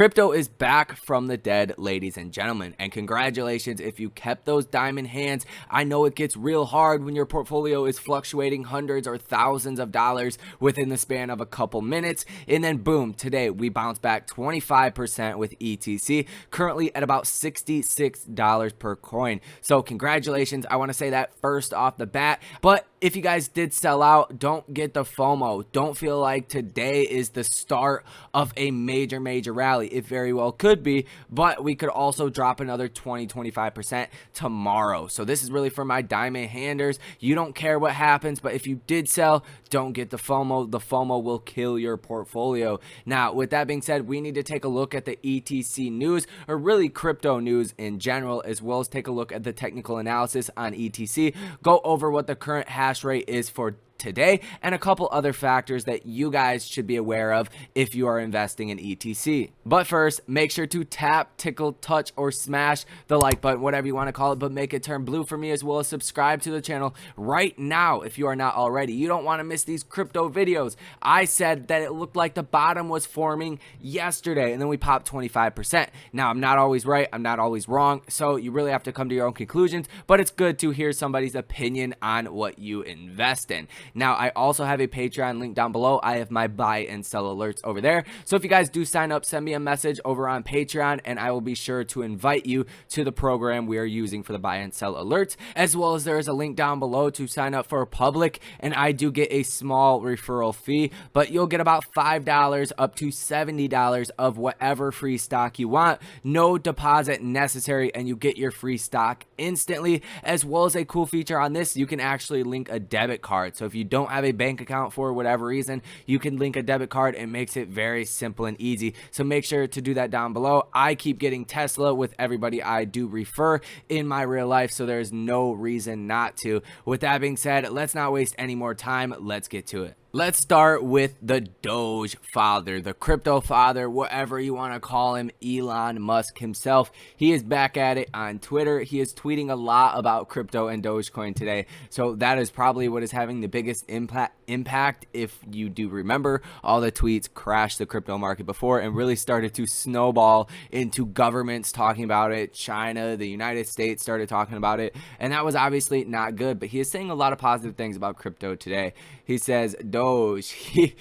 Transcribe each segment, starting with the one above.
Crypto is back from the dead, ladies and gentlemen, and congratulations if you kept those diamond hands. I know it gets real hard when your portfolio is fluctuating hundreds or thousands of dollars within the span of a couple minutes, and then boom, today we bounced back 25% with ETC, currently at about $66 per coin. So congratulations, I want to say that first off the bat. But if you guys did sell out, don't get the FOMO. Don't feel like today is the start of a major rally. It very well could be, but we could also drop another 20-25% tomorrow. So this is really for my diamond handers. You don't care what happens, but if you did sell, don't get the FOMO. The FOMO will kill your portfolio. Now, with that being said, we need to take a look at the ETC news, or really crypto news in general, as well as take a look at the technical analysis on ETC, go over what the current hash rate is for today, and a couple other factors that you guys should be aware of if you are investing in ETC. But first, make sure to tap, tickle, touch, or smash the like button, whatever you want to call it, but make it turn blue for me, as well as subscribe to the channel right now if you are not already. You don't want to miss these crypto videos. I said that it looked like the bottom was forming yesterday, and then we popped 25%. Now, I'm not always right, I'm not always wrong, so you really have to come to your own conclusions, but it's good to hear somebody's opinion on what you invest in. Now, I also have a Patreon link down below. I have my buy and sell alerts over there. So if you guys do sign up, send me a message over on Patreon, and I will be sure to invite you to the program we are using for the buy and sell alerts, as well as there is a link down below to sign up for a public, and I do get a small referral fee, but you'll get about $5 up to $70 of whatever free stock you want. No deposit necessary, and you get your free stock instantly, as well as a cool feature on this, you can actually link a debit card. So if you don't have a bank account for whatever reason, you can link a debit card. It makes it very simple and easy. So make sure to do that down below. I keep getting Tesla with everybody I do refer in my real life, so there's no reason not to. With that being said, let's not waste any more time. Let's get to it. Let's start with the Doge father, the crypto father, whatever you want to call him, Elon Musk himself. He is back at it on Twitter. He is tweeting a lot about crypto and Dogecoin today. So that is probably what is having the biggest impact. If you do remember, all the tweets crashed the crypto market before and really started to snowball into governments talking about it. China, the United States started talking about it, and that was obviously not good. But he is saying a lot of positive things about crypto today. He says, Doge. He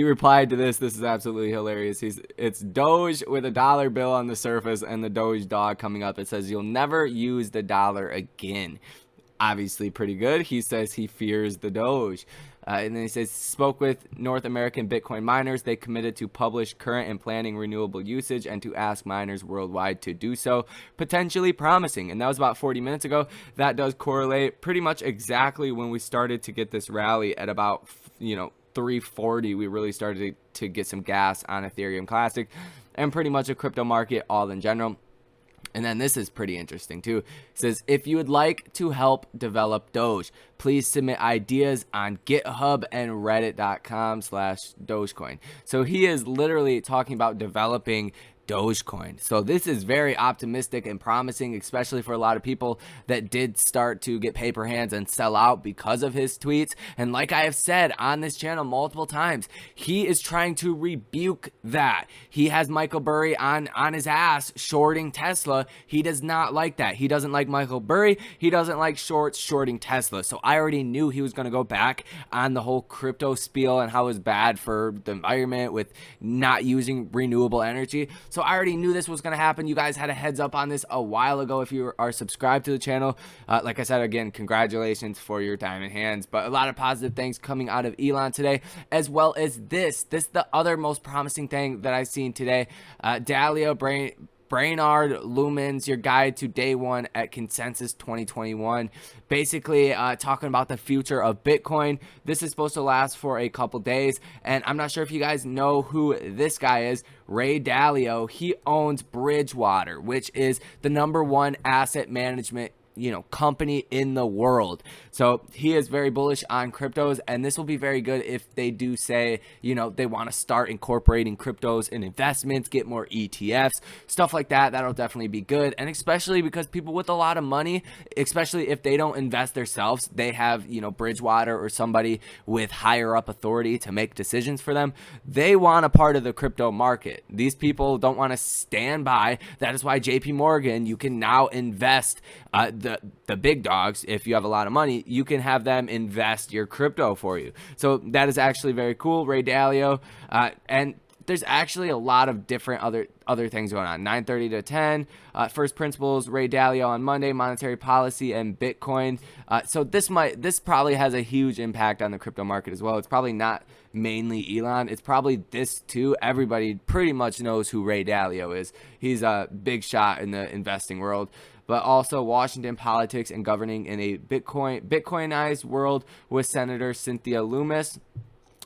replied to this. This is absolutely hilarious. It's Doge with a dollar bill on the surface and the Doge dog coming up. It says, "You'll never use the dollar again." Obviously pretty good. He says he fears the Doge. And then he says, spoke with North American Bitcoin miners. They committed to publish current and planning renewable usage and to ask miners worldwide to do so. Potentially promising. And that was about 40 minutes ago. That does correlate pretty much exactly when we started to get this rally at about, 340. We really started to get some gas on Ethereum Classic and pretty much a crypto market all in general. And then this is pretty interesting too. It says, if you would like to help develop Doge, please submit ideas on GitHub and reddit.com/Dogecoin. So he is literally talking about developing Dogecoin. So this is very optimistic and promising, especially for a lot of people that did start to get paper hands and sell out because of his tweets. And like I have said on this channel multiple times, he is trying to rebuke that. He has Michael Burry on his ass shorting Tesla. He does not like that. He doesn't like Michael Burry. He doesn't like shorting Tesla. So I already knew he was going to go back on the whole crypto spiel and how it was bad for the environment with not using renewable energy. So I already knew this was going to happen. You guys had a heads up on this a while ago if you are subscribed to the channel. Like I said, again, congratulations for your diamond hands. But a lot of positive things coming out of Elon today, as well as this. This is the other most promising thing that I've seen today. Dalio Brainard Lumens, your guide to day one at Consensus 2021, basically talking about the future of Bitcoin. This is supposed to last for a couple days, and I'm not sure if you guys know who this guy is. Ray Dalio. He owns Bridgewater, which is the #1 asset management company in the world. So he is very bullish on cryptos, and this will be very good if they do say, they want to start incorporating cryptos in investments, get more ETFs, stuff like that. That'll definitely be good. And especially because people with a lot of money, especially if they don't invest themselves, they have, Bridgewater or somebody with higher up authority to make decisions for them. They want a part of the crypto market. These people don't want to stand by. That is why JP Morgan, you can now invest the big dogs. If you have a lot of money, you can have them invest your crypto for you. So that is actually very cool. Ray Dalio, and there's actually a lot of different other things going on. 9:30 to 10, first principles, Ray Dalio on Monday, monetary policy and Bitcoin. So this probably has a huge impact on the crypto market as well. It's probably not mainly Elon. It's probably this too. Everybody pretty much knows who Ray Dalio is. He's a big shot in the investing world. But also Washington politics and governing in a Bitcoinized world with Senator Cynthia Lummis,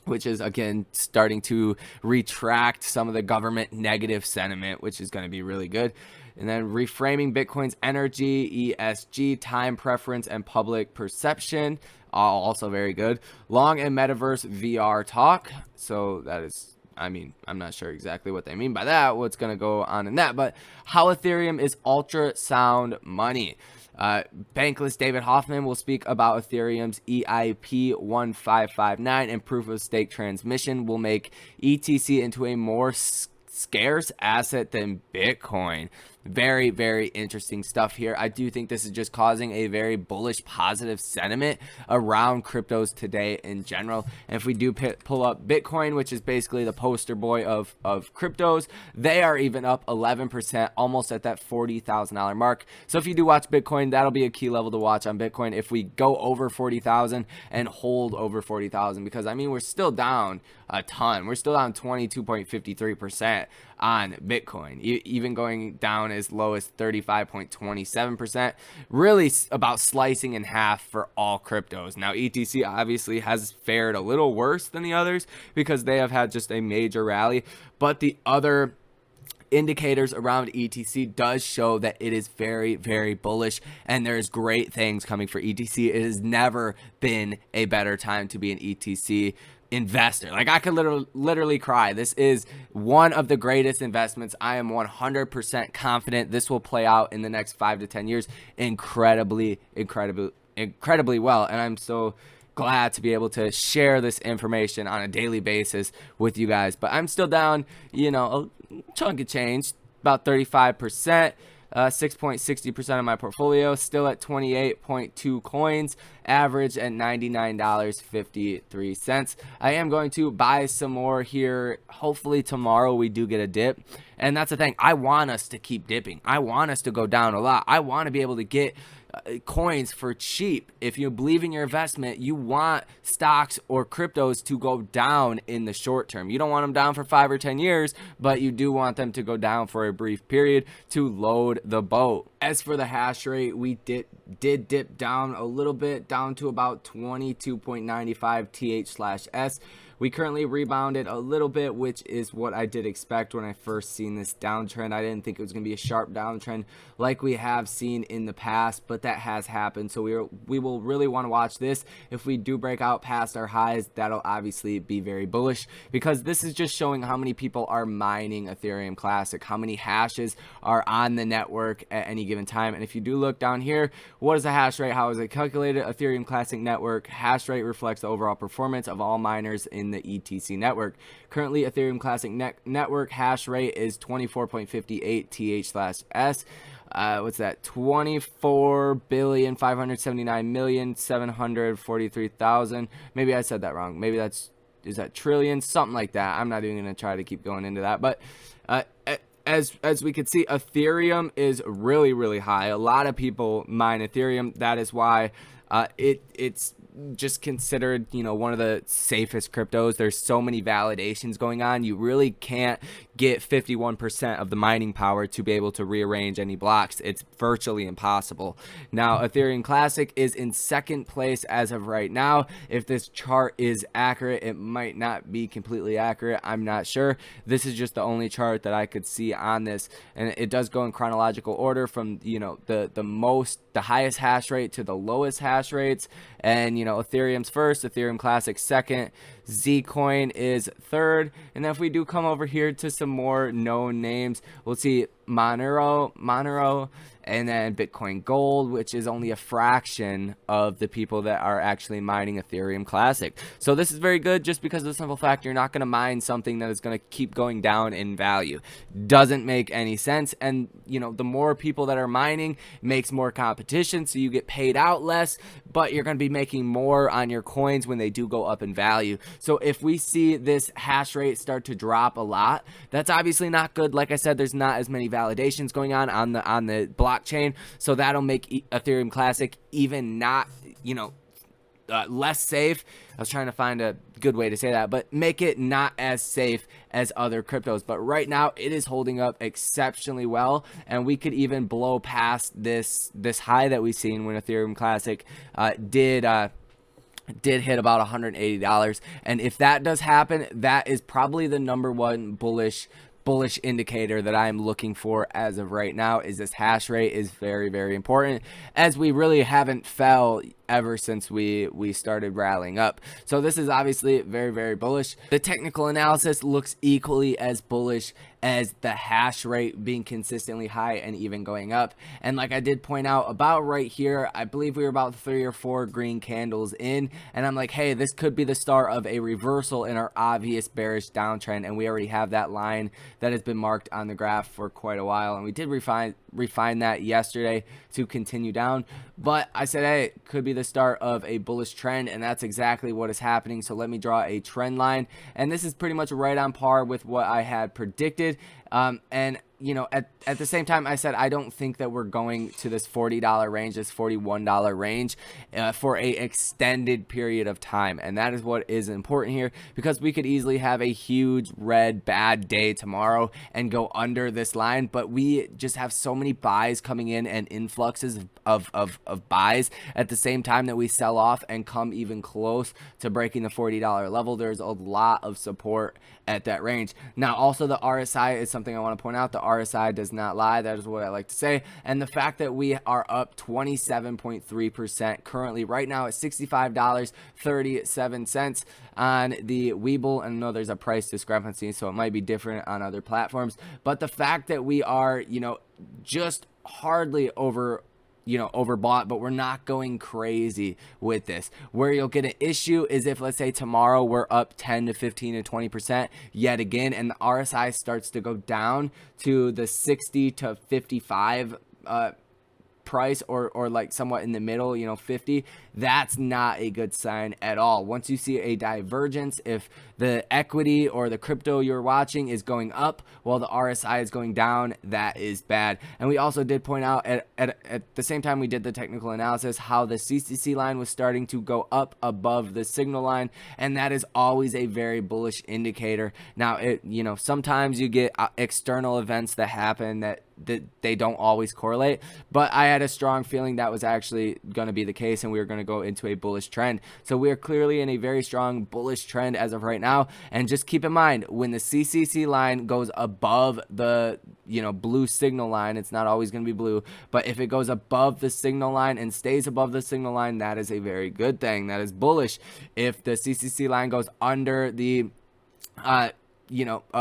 which is, again, starting to retract some of the government negative sentiment, which is going to be really good. And then reframing Bitcoin's energy, ESG, time preference, and public perception, also very good. Long and metaverse VR talk. So that is, I'm not sure exactly what they mean by that, what's going to go on in that, but how Ethereum is ultrasound money. Bankless David Hoffman will speak about Ethereum's EIP 1559 and proof of stake transmission will make ETC into a more scarce asset than Bitcoin. Very, very interesting stuff here. I do think this is just causing a very bullish, positive sentiment around cryptos today in general. And if we do pull up Bitcoin, which is basically the poster boy of cryptos, they are even up 11%, almost at that $40,000 mark. So if you do watch Bitcoin, that'll be a key level to watch on Bitcoin. If we go over 40,000 and hold over 40,000, because we're still down a ton. We're still down 22.53% on Bitcoin, even going down as low as 35.27%, really about slicing in half for all cryptos. Now, ETC obviously has fared a little worse than the others because they have had just a major rally, but the other indicators around ETC does show that it is very, very bullish, and there's great things coming for ETC. It has never been a better time to be an ETC investor. Like, I could literally cry. This is one of the greatest investments. I am 100% confident this will play out in the next 5 to 10 years incredibly well. And I'm so glad to be able to share this information on a daily basis with you guys. But I'm still down, a chunk of change, about 35%. 6.60% of my portfolio, still at 28.2 coins, average at $99.53. I am going to buy some more here. Hopefully tomorrow we do get a dip. And that's the thing. I want us to keep dipping. I want us to go down a lot. I want to be able to get coins for cheap. If you believe in your investment, you want stocks or cryptos to go down in the short term. You don't want them down for 5 or 10 years, but you do want them to go down for a brief period to load the boat. As for the hash rate, we did dip down a little bit, down to about 22.95 TH/s. We currently rebounded a little bit, which is what I did expect when I first seen this downtrend. I didn't think it was going to be a sharp downtrend like we have seen in the past, but that has happened. So we will really want to watch this. If we do break out past our highs, that'll obviously be very bullish, because this is just showing how many people are mining Ethereum Classic, how many hashes are on the network at any given time. And if you do look down here, what is the hash rate? How is it calculated? Ethereum Classic network hash rate reflects the overall performance of all miners in the ETC network. Currently, Ethereum Classic network hash rate is 24.58 TH/s. What's that? 24,579,743,000. Maybe I said that wrong. Maybe is that trillion? Something like that. I'm not even going to try to keep going into that. But as we can see, Ethereum is really, really high. A lot of people mine Ethereum. That is why it's just considered, one of the safest cryptos. There's so many validations going on. You really can't get 51% of the mining power to be able to rearrange any blocks. It's virtually impossible. Now, Ethereum Classic is in second place as of right now. If this chart is accurate, it might not be completely accurate. I'm not sure. This is just the only chart that I could see on this, and it does go in chronological order from, you know, the highest hash rate to the lowest hash rates. And, you know, Ethereum's first, Ethereum Classic second, Zcoin is third. And then if we do come over here to some more known names, we'll see Monero, and then Bitcoin Gold, which is only a fraction of the people that are actually mining Ethereum Classic. So this is very good, just because of the simple fact you're not going to mine something that is going to keep going down in value. Doesn't make any sense. And, you know, the more people that are mining makes more competition, so you get paid out less, but you're going to be making more on your coins when they do go up in value. So if we see this hash rate start to drop a lot, that's obviously not good. Like I said, there's not as many validations going on the blockchain, so that'll make Ethereum Classic even not, you know, less safe. I was trying to find a good way to say that, but make it not as safe as other cryptos. But right now it is holding up exceptionally well, and we could even blow past this high that we've seen when Ethereum Classic did hit about $180. And if that does happen, that is probably the number one bullish indicator that I'm looking for as of right now. Is this hash rate is very, very important, as we really haven't fell ever since we started rallying up. So this is obviously very, very bullish. The technical analysis looks equally as bullish as the hash rate being consistently high and even going up. And like I did point out, about right here, I believe we were about 3 or 4 green candles in, and I'm like, hey, this could be the start of a reversal in our obvious bearish downtrend. And we already have that line that has been marked on the graph for quite a while, and we did refine that yesterday to continue down. But I said, hey, it could be the start of a bullish trend, and that's exactly what is happening. So let me draw a trend line, and this is pretty much right on par with what I had predicted. And you know, at the same time, I said I don't think that we're going to this $40 range, this $41 range for a extended period of time. And that is what is important here, because we could easily have a huge red bad day tomorrow and go under this line. But we just have so many buys coming in and influxes of buys at the same time that we sell off and come even close to breaking the $40 level. There's a lot of support at that range. Now, also the RSI is something I want to point out. The RSI does not lie. That is what I like to say. And the fact that we are up 27.3% currently right now at $65.37 on the Webull. And I know there's a price discrepancy, so it might be different on other platforms, but the fact that we are, you know, just hardly overbought, but we're not going crazy with this. Where you'll get an issue is if, let's say, tomorrow we're up 10 to 15 to 20% yet again, and the RSI starts to go down to the 60 to 55 price, or like somewhat in the middle, you know, 50. That's not a good sign at all. Once you see a divergence, if the equity or the crypto you're watching is going up while the RSI is going down, that is bad. And we also did point out at the same time we did the technical analysis how the CCC line was starting to go up above the signal line, and that is always a very bullish indicator. Now, you know, sometimes you get external events that happen that they don't always correlate, but I had a strong feeling that was actually going to be the case, and we were going to go into a bullish trend. So we are clearly in a very strong bullish trend as of right now. And just keep in mind, when the CCC line goes above the, you know, blue signal line, it's not always going to be blue, but if it goes above the signal line and stays above the signal line, that is a very good thing. That is bullish. If the CCC line goes under the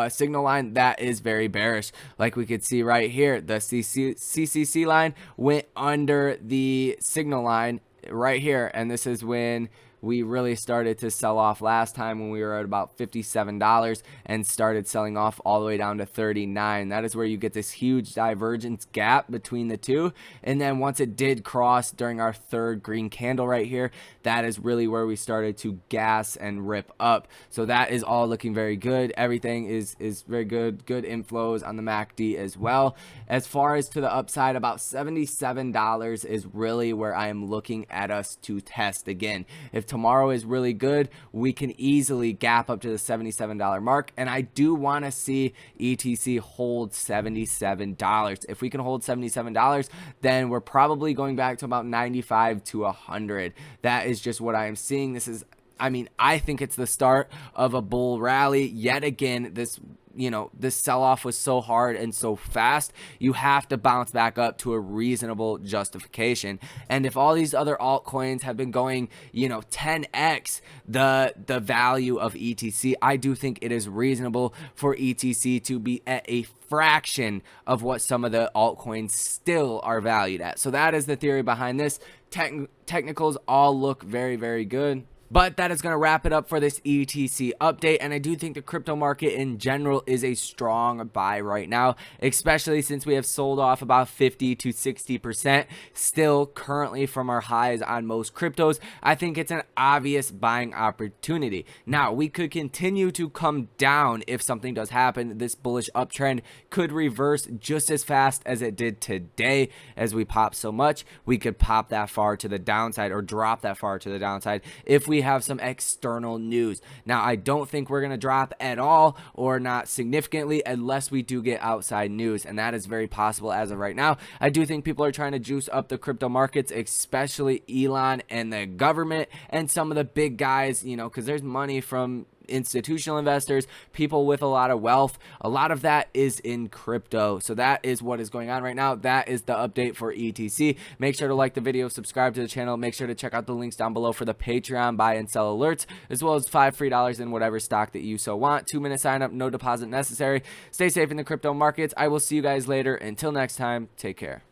signal line, that is very bearish. Like we could see right here, the CCC line went under the signal line right here, and this is when we really started to sell off last time, when we were at about $57 and started selling off all the way down to $39. That is where you get this huge divergence gap between the two. And then once it did cross during our third green candle right here, that is really where we started to gas and rip up. So that is all looking very good. Everything is very good. Good inflows on the MACD as well. As far as to the upside, about $77 is really where I am looking at us to test again. If tomorrow is really good, we can easily gap up to the $77 mark. And I do want to see ETC hold $77. If we can hold $77, then we're probably going back to about 95 to 100. That is just what I am seeing. This is, I mean, I think it's the start of a bull rally yet again. This sell-off was so hard and so fast, you have to bounce back up to a reasonable justification. And if all these other altcoins have been going, 10x the value of ETC, I do think it is reasonable for ETC to be at a fraction of what some of the altcoins still are valued at. So that is the theory behind this. Technicals all look very, very good. But that is going to wrap it up for this ETC update, and I do think the crypto market in general is a strong buy right now, especially since we have sold off about 50 to 60% still currently from our highs on most cryptos. I think it's an obvious buying opportunity. Now, we could continue to come down if something does happen. This bullish uptrend could reverse just as fast as it did today. As we pop so much, we could pop that far to the downside or drop that far to the downside if we have some external news. Now, I don't think we're going to drop at all or not significantly unless we do get outside news, and that is very possible as of right now. I do think people are trying to juice up the crypto markets, especially Elon and the government and some of the big guys, because there's money from institutional investors, people with a lot of wealth. A lot of that is in crypto. So that is what is going on right now. That is the update for ETC. Make sure to like the video, subscribe to the channel. Make sure to check out the links down below for the Patreon buy and sell alerts, as well as $5 free in whatever stock that you so want. 2-minute sign up, no deposit necessary. Stay safe in the crypto markets. I will see you guys later. Until next time, take care.